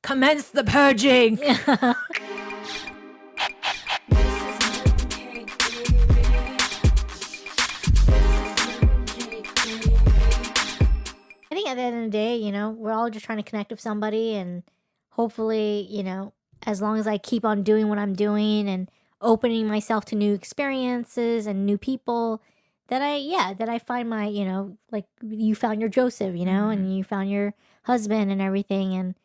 Commence the purging. I think at the end of the day, you know, we're all just trying to connect with somebody, and hopefully, you know, as long as I keep on doing what I'm doing and opening myself to new experiences and new people, that I find my, you know, like you found your Joseph, you know, and you found your husband and everything.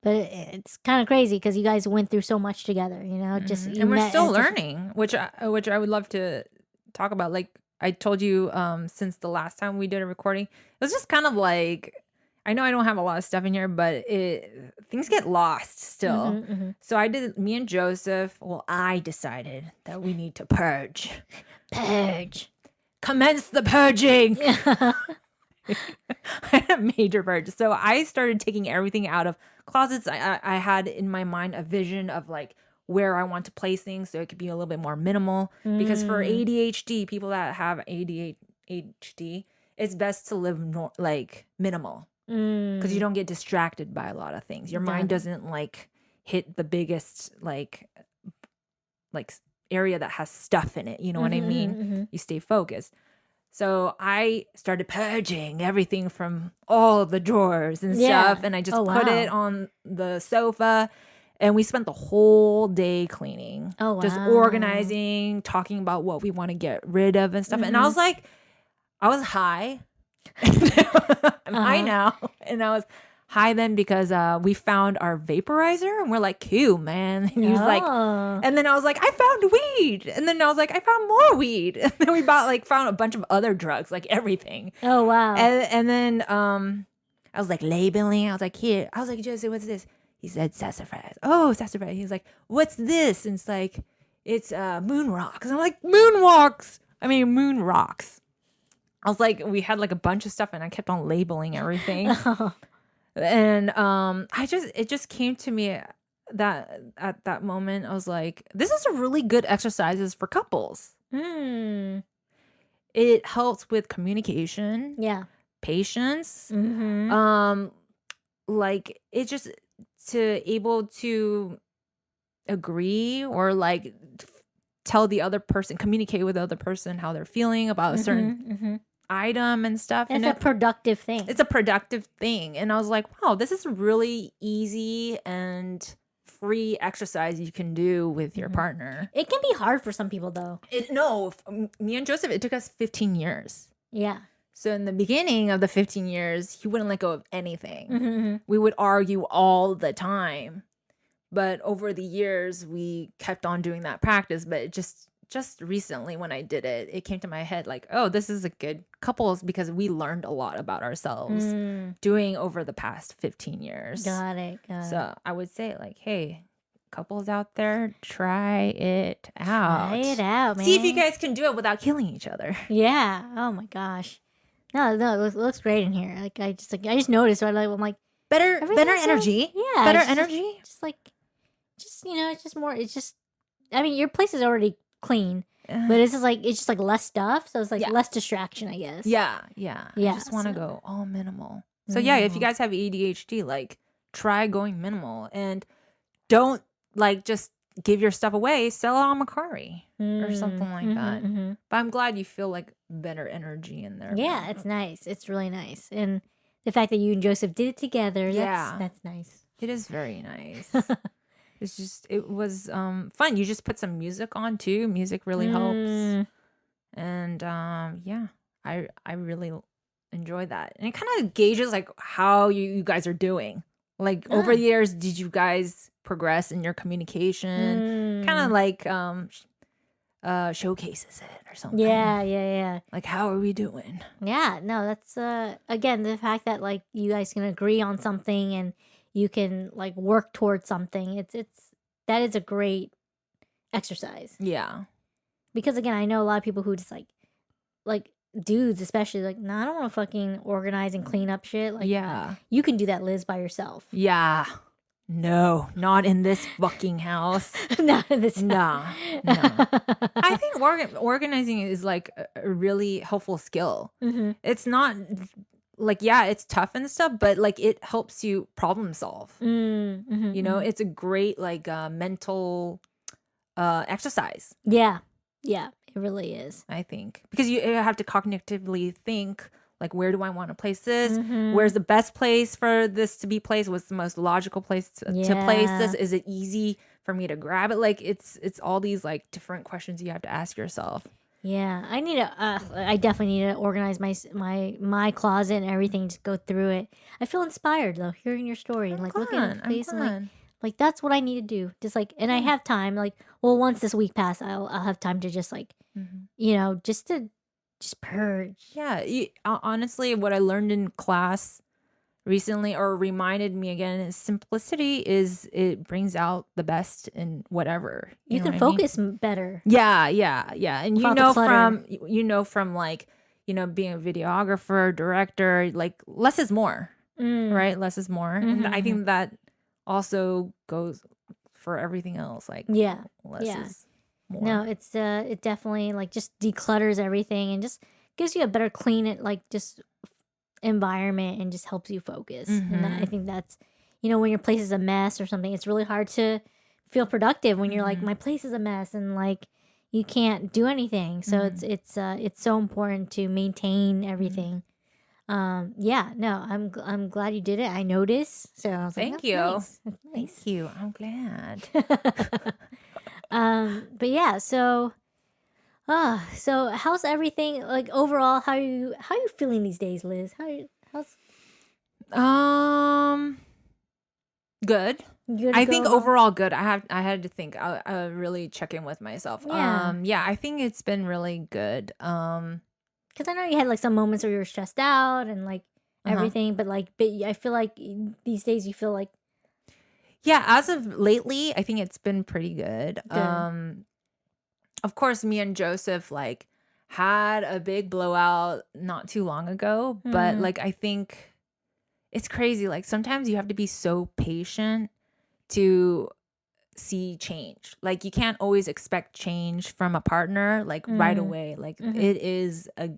But it's kind of crazy because you guys went through so much together, you know, And we're still learning, which I would love to talk about. Like I told you, since the last time we did a recording, it was just kind of like, I know I don't have a lot of stuff in here, but things get lost still. So me and Joseph, I decided that we need to purge. Commence the purging. I had a major purge. So I started taking everything out of closets. I had in my mind a vision of like where I want to place things so it could be a little bit more minimal. Because for ADHD, people that have ADHD, it's best to live minimal. Because you don't get distracted by a lot of things. Your mind doesn't like hit the biggest like area that has stuff in it. You know what I mean? You stay focused. So I started purging everything from all of the drawers and stuff. And I just put it on the sofa. And we spent the whole day cleaning. Just organizing, talking about what we want to get rid of and stuff. And I was like, I was high. I'm high now. And I was high then because we found our vaporizer and we're like, cool, man. And he was like, and then I was like, I found weed. And then I was like, I found more weed. And then we found a bunch of other drugs, like everything. Oh, wow. And then I was like labeling. I was like, here. I was like, Joseph, what's this? He said sassafras. Oh, sassafras. He was like, what's this? And it's like, it's moon rocks. And I'm like, moon rocks. I was like, we had like a bunch of stuff and I kept on labeling everything. And it just came to me that at that moment, I was like, this is a really good exercises for couples. It helps with communication. Yeah. Patience. Like it just to able to agree or like tell the other person, communicate with the other person how they're feeling about a certain item and stuff. It's a productive thing. It's a productive thing. And I was like, wow, this is a really easy and free exercise you can do with your partner. It can be hard for some people though. Me and Joseph, it took us 15 years. Yeah. So in the beginning of the 15 years, he wouldn't let go of anything. We would argue all the time. But over the years, we kept on doing that practice. But it just recently when I did it, it came to my head like, oh, this is a good couples because we learned a lot about ourselves doing over the past 15 years. Got it. So I would say like, hey, couples out there, try it out. Try it out, man. See if you guys can do it without killing each other. Yeah. Oh my gosh. No, it looks great in here. Like I just noticed. Right? I'm like better energy. Yeah. Better energy. You know, it's just more. It's just. I mean, your place is already clean, but it's just like less stuff. So it's like less distraction, I guess. Yeah. I just want to go all minimal. So yeah, if you guys have ADHD, like try going minimal and don't like just give your stuff away. Sell it on Mercari or something like that. But I'm glad you feel like better energy in there. Yeah, it's nice. It's really nice, and the fact that you and Joseph did it together. That's nice. It is very nice. It was fun. You just put some music on too. Music really helps. And I really enjoy that. And it kind of gauges like how you guys are doing. Like over the years, did you guys progress in your communication? Kind of like showcases it or something. Yeah. Like how are we doing? Yeah, no, that's again the fact that like you guys can agree on something and you can like work towards something. That is a great exercise. Yeah. Because again, I know a lot of people who just like dudes especially like, nah, I don't want to fucking organize and clean up shit. Like, yeah. You can do that, Liz, by yourself. Yeah. No, not in this fucking house. Not in this house. No. I think organizing is like a really helpful skill. It's not like, yeah, it's tough and stuff, but like it helps you problem solve. You know, it's a great like mental exercise. Yeah. Yeah, it really is. I think because you have to cognitively think like, where do I want to place this? Where's the best place for this to be placed? What's the most logical place to place this? Is it easy for me to grab it? Like it's all these like different questions you have to ask yourself. Yeah, I need to. I definitely need to organize my closet and everything. Just go through it. I feel inspired though, hearing your story and like looking at the place and like that's what I need to do. Just like, and I have time. Like, well, once this week passes, I'll have time to just like, you know, just purge. Yeah, honestly, what I learned in class recently, or reminded me again, is simplicity is it brings out the best in whatever. You can focus better. Yeah, and you know from like, you know, being a videographer, director, like less is more, right? Less is more, and I think that also goes for everything else. Like, less is more. No, it's it definitely like just declutters everything and just gives you a better clean it like just environment and just helps you focus. And I think that's, you know, when your place is a mess or something, it's really hard to feel productive when you're like, my place is a mess and like you can't do anything. So it's so important to maintain everything. I'm glad you did it. I noticed. So I was like, thank you. Nice. Thank you. I'm glad. But yeah, so how's everything like overall? How you feeling these days, Liz? How's good. I think overall good. I had to think. I really check in with myself. I think it's been really good. Because I know you had like some moments where you were stressed out and like everything, but I feel like these days you feel like as of lately, I think it's been pretty good. Of course, me and Joseph like had a big blowout not too long ago, but like I think it's crazy. Like sometimes you have to be so patient to see change. Like you can't always expect change from a partner like right away. Like it is a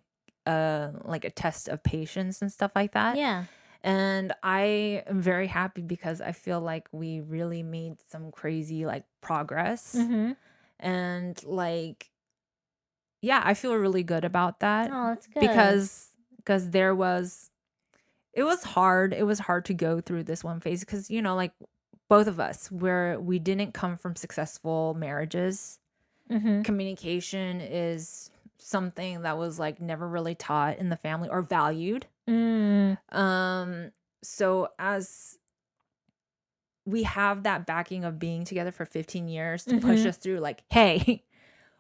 like a test of patience and stuff like that. Yeah. And I am very happy because I feel like we really made some crazy like progress. And like, yeah, I feel really good about that. Oh, that's good. Because it was hard. It was hard to go through this one phase because, you know, like both of us we didn't come from successful marriages. Communication is something that was like never really taught in the family or valued. So as we have that backing of being together for 15 years to push us through, like, hey,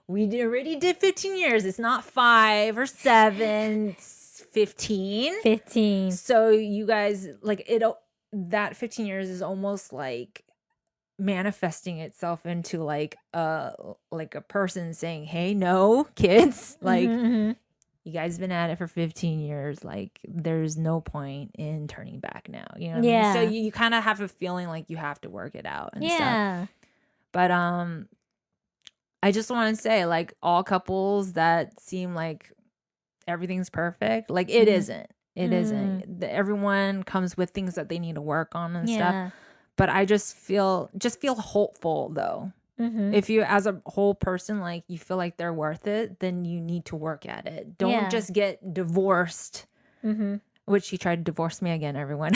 we already did 15 years. It's not 5 or 7, it's 15. So you guys, like, that 15 years is almost like manifesting itself into like a person saying, hey, no, kids, like, you guys been at it for 15 years. Like, there's no point in turning back now. You know what I mean? So you kind of have a feeling like you have to work it out and stuff. But I just want to say, like, all couples that seem like everything's perfect, like, it isn't. It isn't. Everyone comes with things that they need to work on and stuff. But I just feel hopeful, though. If you, as a whole person, like you feel like they're worth it, then you need to work at it. Don't just get divorced, which he tried to divorce me again, everyone.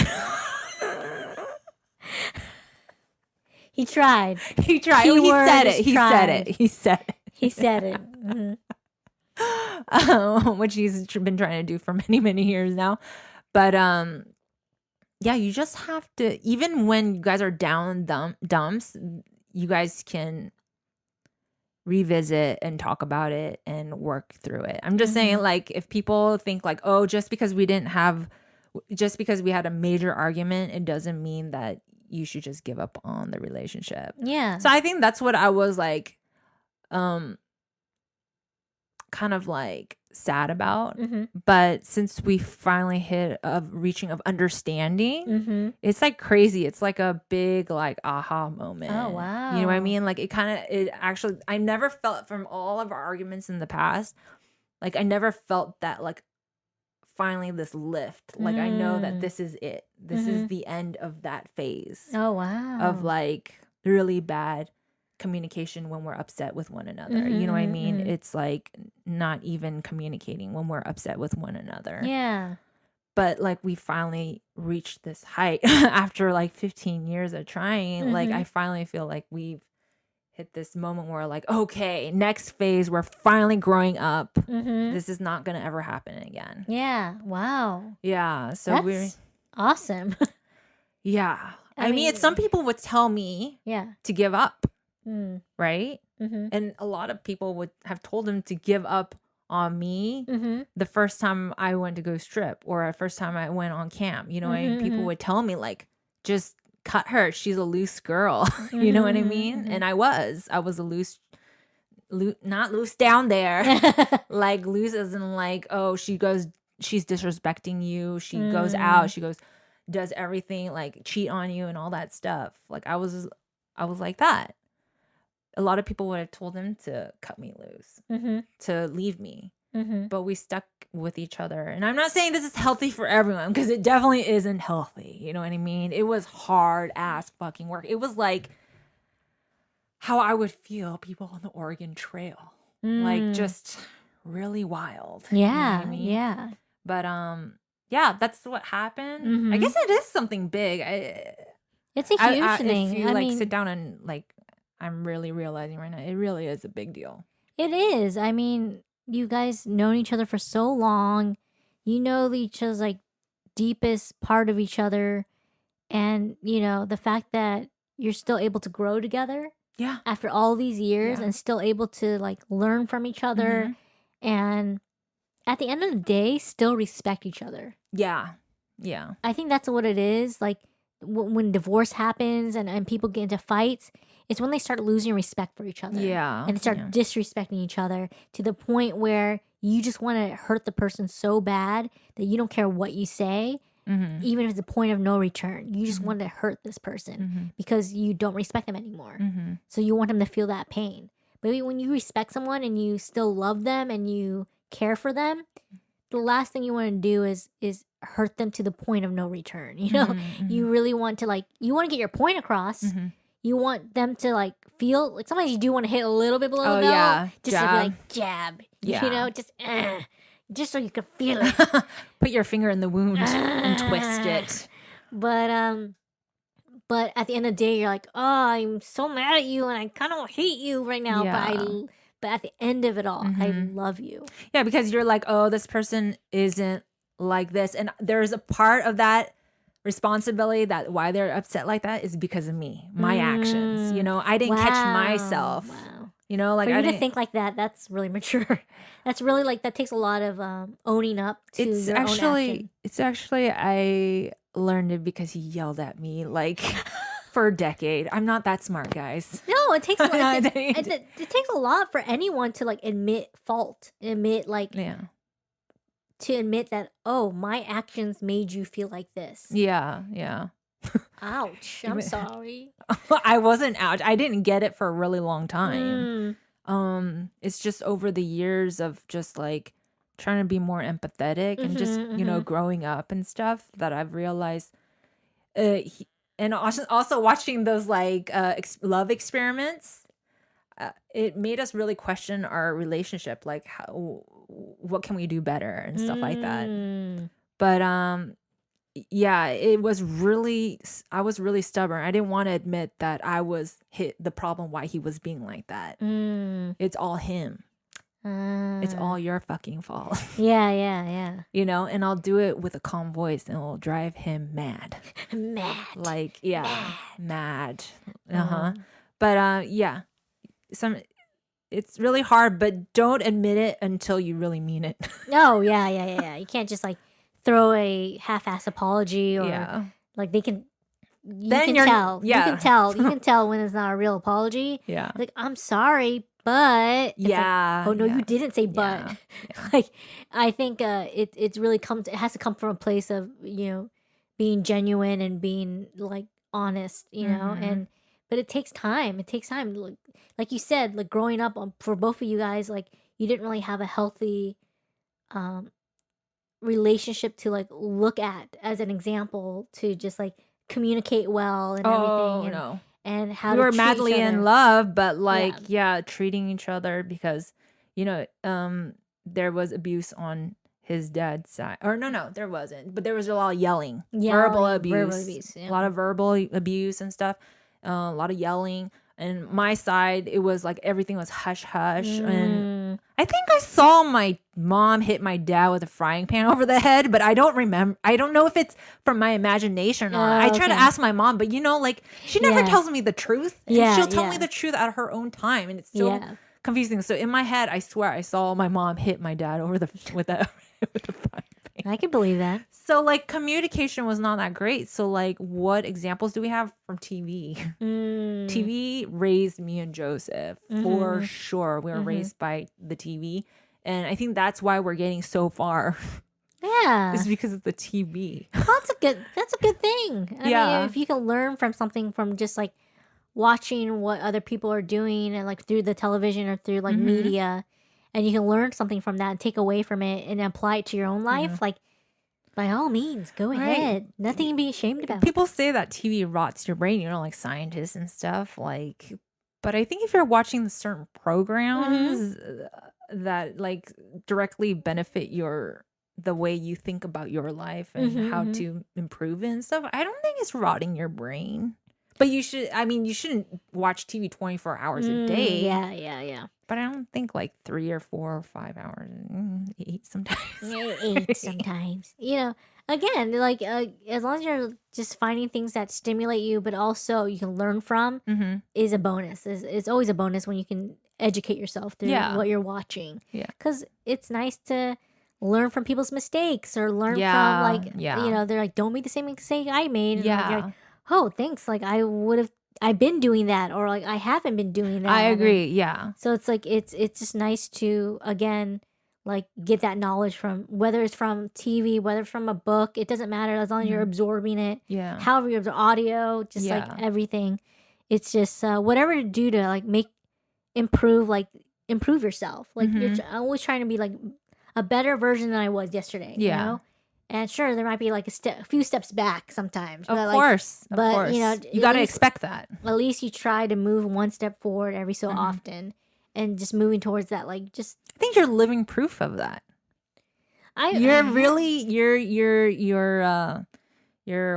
He tried. He said it. Which he's been trying to do for many, many years now. But yeah, you just have to, even when you guys are down dumps, you guys can revisit and talk about it and work through it. I'm just saying, like, if people think like, oh, just because we had a major argument, it doesn't mean that you should just give up on the relationship. Yeah. So I think that's what I was like, kind of like sad about. But since we finally hit a reaching of understanding, it's like crazy. It's like a big like aha moment. Oh wow. You know what I mean? Like it actually, I never felt from all of our arguments in the past, like I never felt that like finally this lift. Like, I know that this is it. This is the end of that phase. Oh, wow. Of like really bad communication when we're upset with one another. You know what I mean? It's like not even communicating when we're upset with one another. Yeah. But like we finally reached this height after like 15 years of trying. Like I finally feel like we've hit this moment where like, okay, next phase, we're finally growing up. This is not gonna ever happen again. Yeah. Wow. Yeah. So that's we're awesome. Yeah. I mean, some people would tell me to give up. Right? And a lot of people would have told him to give up on me the first time I went to go strip or the first time I went on camp. You know, people would tell me like, just cut her. She's a loose girl. You know what I mean? And I was a loose, not loose down there. Like loose as in like, oh, she's disrespecting you. She goes out. She does everything, like cheat on you and all that stuff. Like I was like that. A lot of people would have told him to cut me loose, to leave me. But we stuck with each other. And I'm not saying this is healthy for everyone because it definitely isn't healthy. You know what I mean? It was hard ass fucking work. It was like how I would feel people on the Oregon Trail. Like just really wild. Yeah. You know what I mean? Yeah. But yeah, that's what happened. I guess it is something big. It's a huge thing. If you like sit down and like, I'm really realizing right now, it really is a big deal. It is. I mean, you guys known each other for so long. You know each other's like deepest part of each other. And, you know, the fact that you're still able to grow together. Yeah. After all these years and still able to like learn from each other. And at the end of the day, still respect each other. Yeah. Yeah. I think that's what it is. Like when divorce happens and people get into fights, it's when they start losing respect for each other. Yeah. And they start disrespecting each other to the point where you just want to hurt the person so bad that you don't care what you say, even if it's a point of no return. You just want to hurt this person because you don't respect them anymore. So you want them to feel that pain. But when you respect someone and you still love them and you care for them, the last thing you want to do is hurt them to the point of no return. You know, you really want to like, you want to get your point across. You want them to like feel like sometimes you do want to hit a little bit below the belt. Yeah. Just to be like jab. Yeah. You know, just so you can feel it. Put your finger in the wound and twist it. But at the end of the day, you're like, oh, I'm so mad at you and I kind of hate you right now. Yeah. But at the end of it all, I love you. Yeah, because you're like, oh, this person isn't like this. And there's a part of that responsibility that why they're upset like that is because of me, my actions. You know, I didn't catch myself. Wow. You know, like for you to think like that, that's really mature. That's really like that takes a lot of owning up to your own action. It's actually I learned it because he yelled at me like for a decade. I'm not that smart, guys. No, it takes a lot. It takes a lot for anyone to like admit fault, admit like to admit that, oh, my actions made you feel like this. Yeah, yeah. Ouch. I'm sorry. I wasn't ouch. I didn't get it for a really long time. It's just over the years of just like trying to be more empathetic and just, you know, growing up and stuff that I've realized. And also watching those like love experiments, it made us really question our relationship. Like, what can we do better and stuff like that. But yeah, I was really stubborn. I didn't want to admit that I was the problem why he was being like that. It's all him. It's all your fucking fault. Yeah. You know, and I'll do it with a calm voice and it'll drive him mad. Like, yeah, mad. But yeah, it's really hard, but don't admit it until you really mean it. No, yeah. You can't just like throw a half-ass apology or like they can. You can tell when it's not a real apology. Yeah, like I'm sorry, but like, oh no, you didn't say but. Like I think it's really it has to come from a place of, you know, being genuine and being like honest, you know, but it takes time. It takes time. Like you said, like growing up for both of you guys, like you didn't really have a healthy relationship to like look at as an example to just like communicate well and everything. No. And how we to were treat madly each other. in love, but like, treating each other because, there was abuse on his dad's side. Or no, there wasn't. But there was a lot of yelling. Verbal abuse. A lot of verbal abuse and stuff. A lot of yelling. And my side, it was like everything was hush hush. And I think I saw my mom hit my dad with a frying pan over the head, but I don't remember. I don't know if it's from my imagination or not. I try to ask my mom, but like she never tells me the truth. And she'll tell me the truth at her own time, and it's so confusing. So in my head, I swear I saw my mom hit my dad over with the frying pan. I can believe that. So like communication was not that great. So like what examples do we have from TV? TV raised me and Joseph for sure. We were raised by the TV. And I think that's why we're getting so far. Yeah. It's because of the TV. That's a good thing. I mean, if you can learn from something from just like watching what other people are doing and like through the television or through like media, and you can learn something from that and take away from it and apply it to your own life, like by all means, go ahead. Nothing to be ashamed about. People say that TV rots your brain, like scientists and stuff. Like, but I think if you're watching certain programs that like directly benefit the way you think about your life and how to improve it and stuff, I don't think it's rotting your brain. But you shouldn't watch TV 24 hours a day. Yeah. But I don't think like 3 or 4 or 5 hours. 8 sometimes. 8 sometimes. Again, like as long as you're just finding things that stimulate you, but also you can learn from, is a bonus. It's always a bonus when you can educate yourself through what you're watching. Yeah. Because it's nice to learn from people's mistakes or learn from like, they're like, don't make the same mistake I made. And you're like, oh, thanks. Like I've been doing that, or like I haven't been doing that. I agree. Yeah. So it's like it's just nice to again like get that knowledge from, whether it's from TV, whether it's from a book. It doesn't matter as long as you're absorbing it. Yeah. However you're absorbing audio, just like everything. It's just whatever to do to like improve yourself. Like you're always trying to be like a better version than I was yesterday. Yeah. You know? And sure, there might be like a few steps back sometimes. Of course. You got to expect that. At least you try to move one step forward every so often, and just moving towards that. Like, just I think you're living proof of that. You're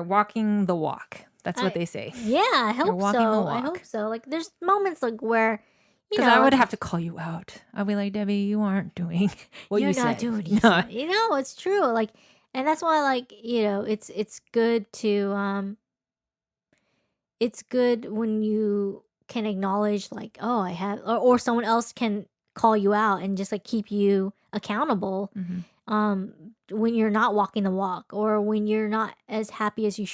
walking the walk. That's what they say. Yeah, I hope so. I hope so. Like, there's moments like where. Because I would have to call you out. I'd be like, Debbie, you aren't doing what you said. You're not doing it. It's true. Like. And that's why, like, it's good to, it's good when you can acknowledge, like, oh, I have, or someone else can call you out and just, like, keep you accountable when you're not walking the walk, or when you're not as happy as you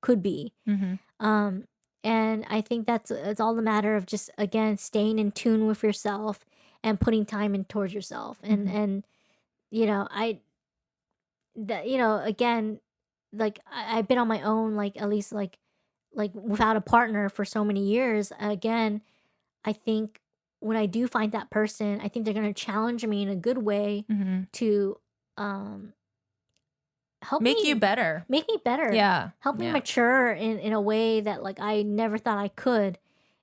could be. And I think it's all the matter of just, again, staying in tune with yourself and putting time in towards yourself. And again, like I've been on my own, like at least like without a partner for so many years. Again, I think when I do find that person, I think they're going to challenge me in a good way to help make me better. Yeah. Help me mature in a way that like I never thought I could,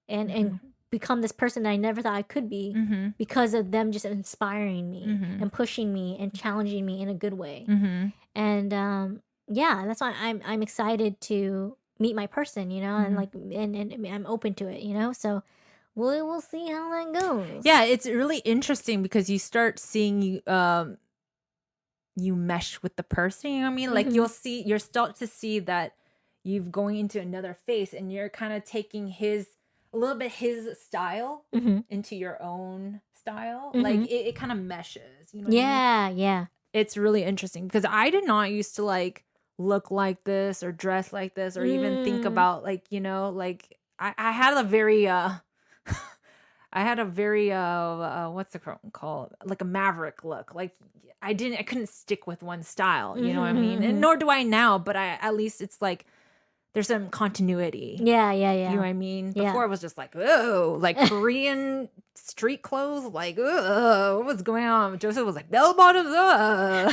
and become this person that I never thought I could be because of them just inspiring me and pushing me and challenging me in a good way. And that's why I'm excited to meet my person, and like and I'm open to it, so we'll see how that goes. Yeah, it's really interesting because you start seeing you mesh with the person, you know what I mean? Like you're start to see that you've going into another phase, and you're kind of taking his style into your own style. Like it kind of meshes, you know what I mean? Yeah. It's really interesting because I did not used to like look like this or dress like this or even think about like, like I had a very what's it called? Like a maverick look. Like I couldn't stick with one style, you know what I mean? And nor do I now, but at least it's like there's some continuity. Yeah. You know what I mean? Before it was just like, oh, like Korean street clothes, like, oh, what was going on? Joseph was like, bell bottoms up.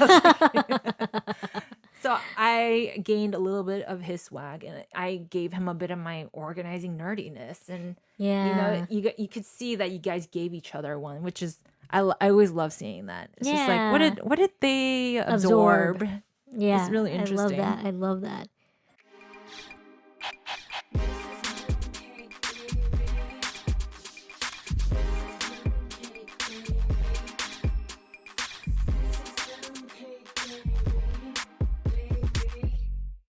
So I gained a little bit of his swag, and I gave him a bit of my organizing nerdiness, and you could see that you guys gave each other one, which is I always love seeing that. It's just like what did they absorb? Yeah, it's really interesting. I love that.